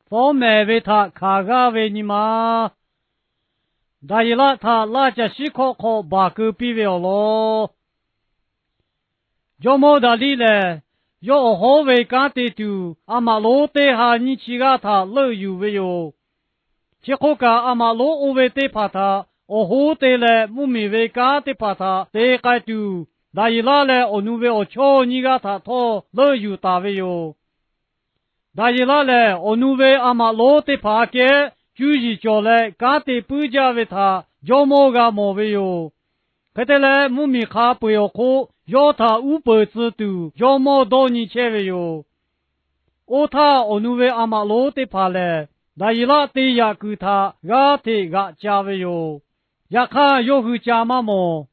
方美为他卡个为你嘛。大伊拉他拉着西考考把个比了咯。要么的你嘞，要好为干的就阿玛罗的哈你去个他乐有为哟。结果个阿玛罗乌为的怕他，我好的嘞木米为干的怕他，得个就大伊拉嘞我努为我瞧你个他他乐有大为哟。大伊拉嘞我努为阿玛罗的怕个。就是叫来干的不加为他，叫么个么为哟？可得来木米卡不要哭，要他500只都，叫么多你切为哟？我他我努为阿玛罗的怕嘞，那伊拉的呀给他，俺的俺加为哟？呀看要去加嘛么？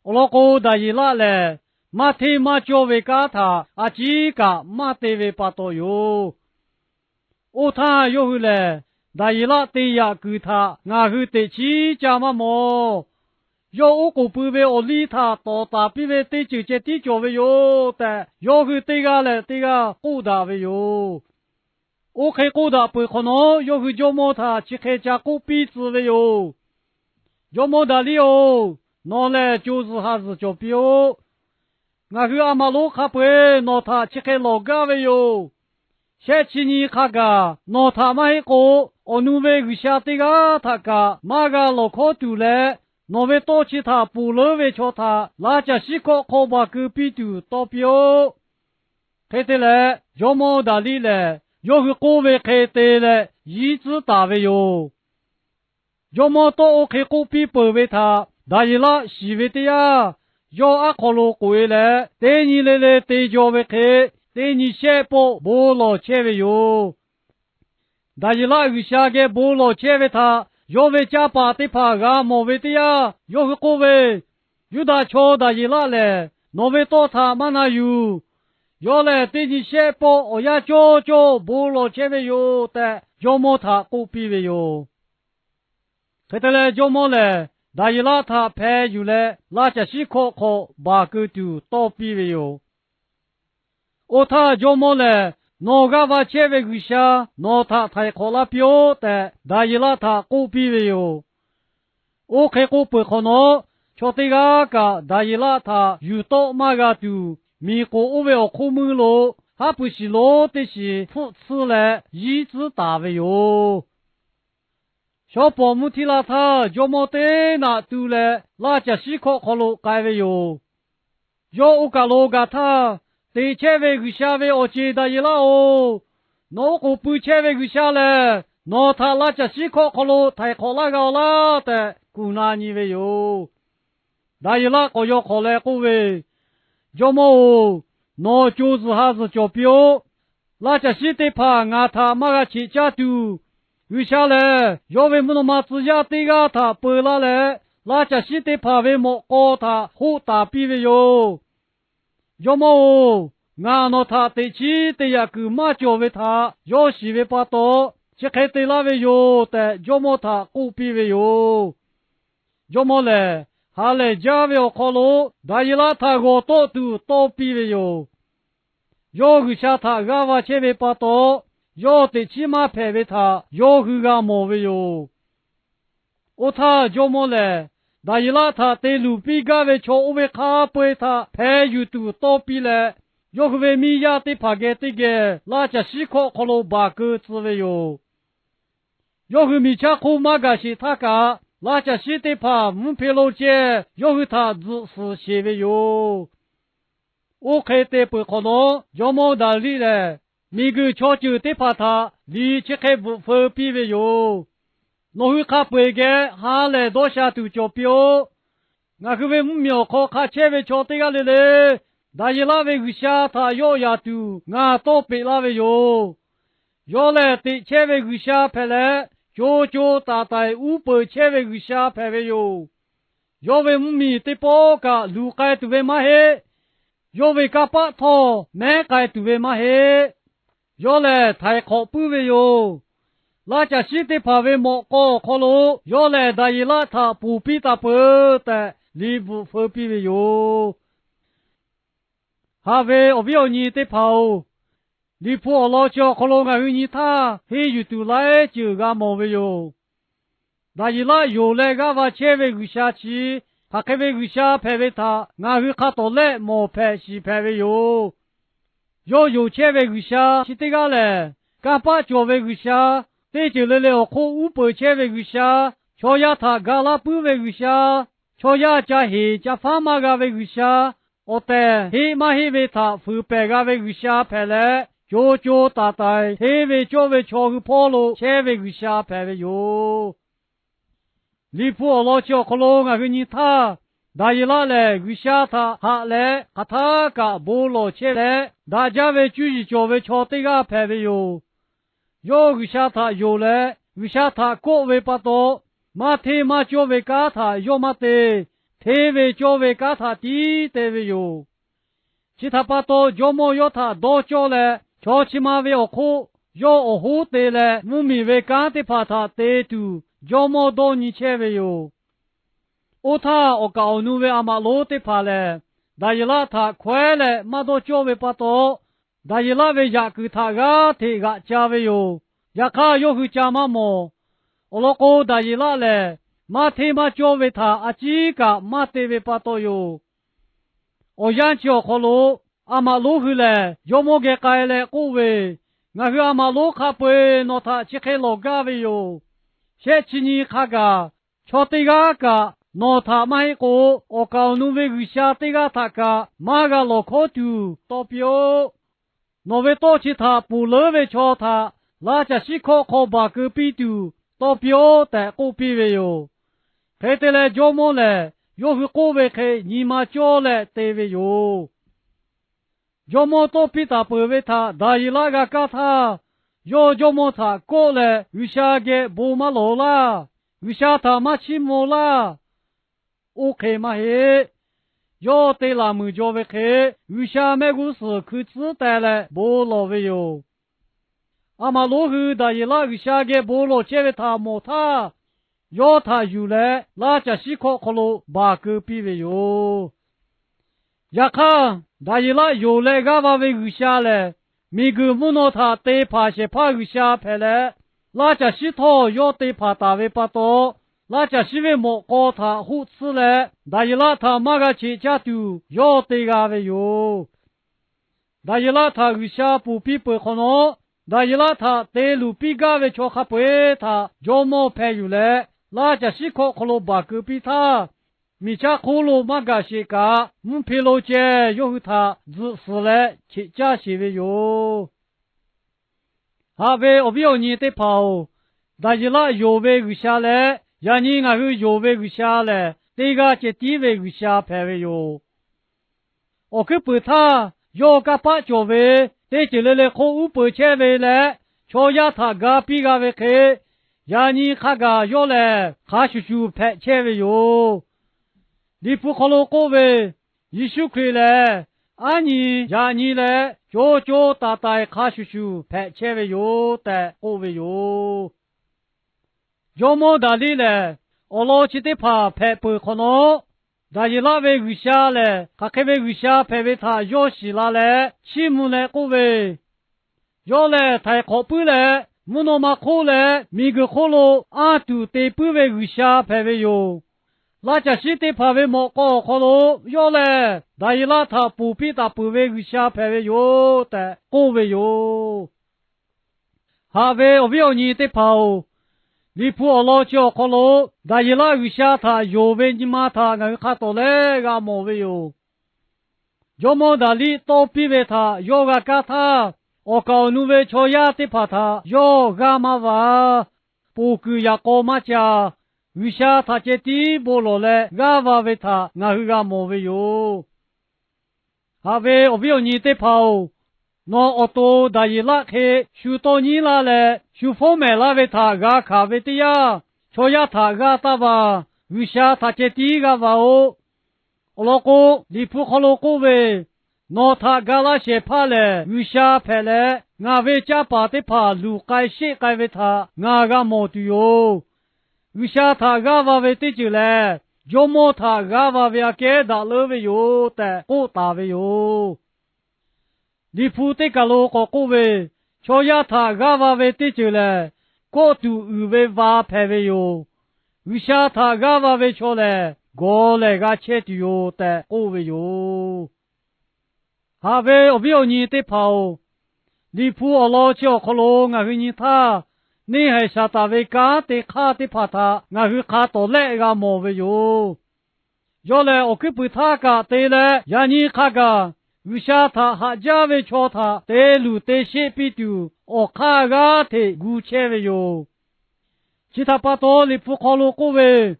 我老哥那伊拉嘞，马天马叫为干他，啊几个马得为巴多哟？我他要去嘞。大伊拉对呀，给他俺后得起家嘛么？要我个不为我理他，到大比为对就接地教为哟的，要后对个嘞对个顾大为哟。我开顾大不可能，要后叫么他去开家顾鼻子为哟。要么大理哦，拿来就是还是叫比哦。俺后阿妈罗卡不拿他去开老家为哟。下期你看个，拿他妈一个。我努为个下的个他个，马个老考读嘞，那为多起他不乐为瞧他，那家西考考把隔壁读到标，开的嘞，要么大理嘞，要是各位开的嘞，一直打为哟，要么到我开隔壁不为他，大一啦西为的呀，要阿考路过嘞，对你来嘞对家为开，对你下波不老切为哟。大伊拉有下个不老切为他，要为家把的怕个莫为的呀，要是各位有大桥大伊拉嘞，那为到他嘛那有，要来对你下包我呀叫不老切为有的，要么他不必为有，可得嘞要么嘞，大伊拉他派有嘞，那家西考把个就倒必为有，我他要么嘞。那个把切为个下，那他太考了标的，大伊拉他过比为哟。我开过不可能，瞧这个大伊拉他遇到嘛个就，美国我为我苦闷咯，还不是老的是不吃嘞，一直打为哟。小保姆提了他，就没得那都嘞，那家西考了改为哟。要我个老个他。对前位个下位我记得伊拉哦，那个不前位个下来，那他那家西考了，太考那个啦的，姑那你位哟，那伊拉个要考来个位，要么哦，那就是还是叫标，那家西得怕俺他妈个去家都，有下来要为么那么自家对个他不拉来，那家西得怕为么搞他好大比位哟。要么哦，俺那他对起的呀个马叫为他，要是为把刀，切开对那位哟的，要么他故比为哟，要么嘞，还来家为考路，但伊拉他个刀都刀比为哟，要个下他俺娃切为把刀，要对起码派为他，要个俺莫为哟，我他要么嘞。那伊拉他对路边个为瞧为卡背他派有都倒闭了，要个为米亚的怕给这个，那家西考了把个子为哟，要个米家苦嘛个是他个，那家西的怕唔配老姐，要个他只是写为哟，我开的不可能，要么哪里嘞，每个瞧就得怕他，你去开不分别为哟。我会看不个，下来多下都叫标，我个为苗考看前位瞧对个来嘞，但是那位个下他要呀都，我到北那位哟，要来对前位个下派来，叫大概500前位个下派位哟，要为米的包个路改都为嘛嘿，要为个把头买改都为嘛嘿，要来太考不为哟。那家西的怕为莫搞考路，要来大伊拉他不必打不的，你不分别为哟。还为我不要你的跑，离谱老叫可罗个你他黑有都来就个毛没有，那伊拉有来个话切为个下去，他开为个下排为他，俺会看到来毛排西排为有，要有切为个下，是这个嘞，干把叫为个下，对就来了可五百切为个下，瞧呀他嘎拉不为个下，瞧呀加黑加放马个为个下，我的黑马黑为他后排个为个下排来。叫叫大大，黑为叫为瞧个跑路，切为个下排为有。离谱老叫可罗个个你他，大伊拉来个下他下来，哈他个不老切来，大家为注意叫为瞧这个排为有。要个下他有来，个下他各为不多，马天马叫为嘎他要马的，天为叫为嘎他地的为有。其他不多叫么要他多叫来。瞧起码为我苦，要我好得来，我们为干的怕他得度，要么多你切为有。我他我搞努为阿妈老的怕嘞，但是拉他快来，马多叫为不多，但是拉为呀给他个提个加为有，呀看要去加嘛么，我老哥但是拉嘞，马提马叫为他阿几个马得为不多有，我眼叫好路。阿妈路去嘞，要么给改嘞，各位，我去阿妈路卡背，那他去开老家位哟。现在你看个，瞧这个，那他买个，我告诉你个下这个他个，买个老烤猪，代表，那位到起他不乐为瞧他，那家是烤把个比猪，代表在个比位哟。开得来叫么嘞，要去各位开，你妈叫来对位哟。要么到比他不为他，大伊拉个搞他，要么他过来，有下个不马路啦，有下他马起木啦，OK 嘛嘿，要对啦么叫为嘿，有下没故事可自带来不老为哟，阿妈路后大伊拉有下个不老接为他莫他，要他有来，那家西靠路把个比为哟。呀看，大伊拉有来个话为有下来，每个木诺他对怕些怕有下排来，那家西头要对怕大为不多，那家西为莫高他胡吃来，大伊拉他马个去家都要对个为有，大伊拉他有下不比不可能，大伊拉他对路比个为瞧哈不他，要么排有来，那家西靠路把个比他。米家葫芦马个些个，皮老姐有他自死来去家些为有，还为我不要你的跑，但是那有为有下来，让你那个有为有下来，这个就地位有下排为有，我去不他要个八角为，这就来可五百千为来，瞧呀他个比个为开，让你看个要来，看叔排千为有。你不好了，各位，一宿回来，按你让你来，叫大大卡叔排千位有的，各位有，要么大里来，我老起的怕排不可能，但是那位有下来，他开位有下排为他要死拉来，起木来各位，要来太可不来，木那么可来，每个好了，俺都得不为有下排为有。那家是得怕为莫搞好了，要来，但是那他不比他不为下排为有的，各位有，还为我不要你的跑，你不老叫好了，但是那有下他有为你妈他俺看到来个莫为有，要么那里都比为他，要个干他，我告诉为瞧呀的怕他，要个嘛哇，不给呀搞嘛家。有下他这地波落来，俺娃为他，俺个莫为有，还为我不要你的跑，那我都大一拉开，修到你那来，修方面那为他，俺卡为的呀，瞧呀他俺大吧，有下他这地个娃哦，我老公你不好了各位，那他俺那些怕嘞，有下派嘞，俺为家把的怕，路该些该为他，俺个莫的哟。有下他个娃为的就来，要么他个娃为给打了为有的，不打为有。你铺的个路个各位，瞧呀他个话为得着嘞，各度有为话排为哟，有下他个话为瞧嘞，我来个切的哟的各位哟，还为我不要你的跑，你铺我老叫可罗我给你他。你还下大为干的卡的怕他，我去卡到来个毛为哟。要来我去不他个对了，让你看个，有下他还家为瞧他，对路对些比丢，我看个的古切为哟。其他把多你不考虑各位，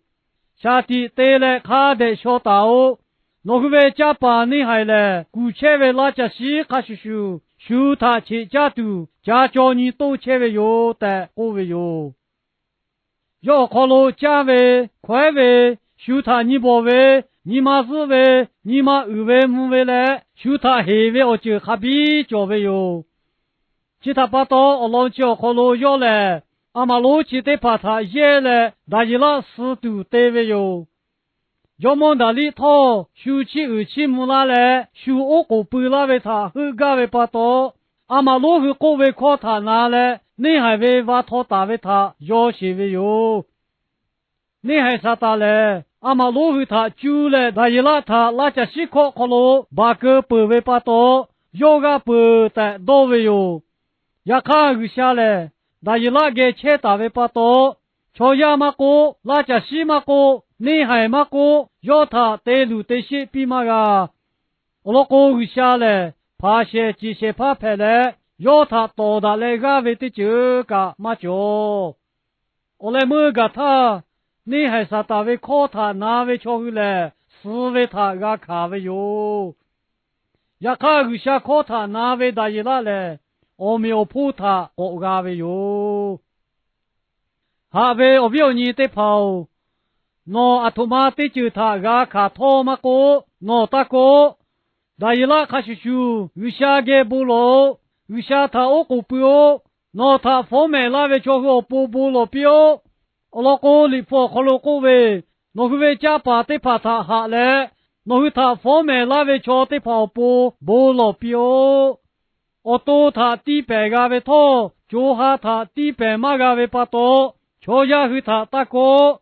下地对了看的小大哦，那个为家把你还来，古切为那家西卡叔叔。修他去家都家教你都切为有的各位哟，要考虑家为快为修他你不为你妈是为你妈二为母为来修他黑为我就还比较为哟，其他把到我老教考虑要来，阿妈老去得把他也来大一了四度对为哟。要么那里头修起二起木拉来，修我个背拉为他，后个为把刀，阿妈老后个为靠他拿来，你还为把头打为他，要些为哟。你还啥打来？阿妈老后他就来大一拉他，拉家西靠靠路，把个背为把刀，要个背在刀为哟。也看有下来，大一拉给切打为把刀，瞧呀嘛个，拉家西嘛个。你还嘛个要他带路带些比嘛个，我老公会下来，怕些这些怕拍来，要他到达那个位的这个嘛叫，我来么个他，你还是大位靠他哪位瞧回来，是为他个卡位哟，也看会下靠他哪位大一拉来，我没有扑他我个位哟，下位我不要你得跑。no atomate juta ga ka thoma ko no ta ko daila khashu usha ge bulo usha tha o ko pyo no tha phom me la ve cho ho pu bu lo pyo olo ko li pho kholo ko ve no hu ve cha pa te pha tha ha le no hu tha phom me la ve cho te pha pu bu lo pyo o to tha ti pe ga ve tho jo ha tha ti pe ma ga ve pa to cho ya hu tha ta ko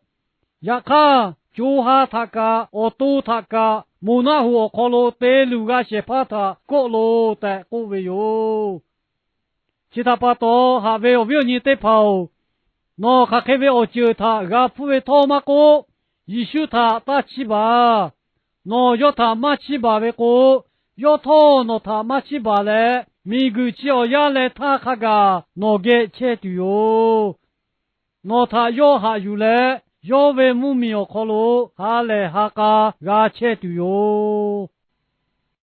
呀卡，就哈他个，我都他个，木那户可罗得路个些怕他，各路的各位哟。其他把多还为我你得跑，那还开为我救他，个不为他嘛个，一修他打七把，那要他马七把为个，要他那他马七把嘞，每个只要下来他那个，那个切的哟，那他要还有嘞。要为木苗考虑，哈来哈个，阿切的哟。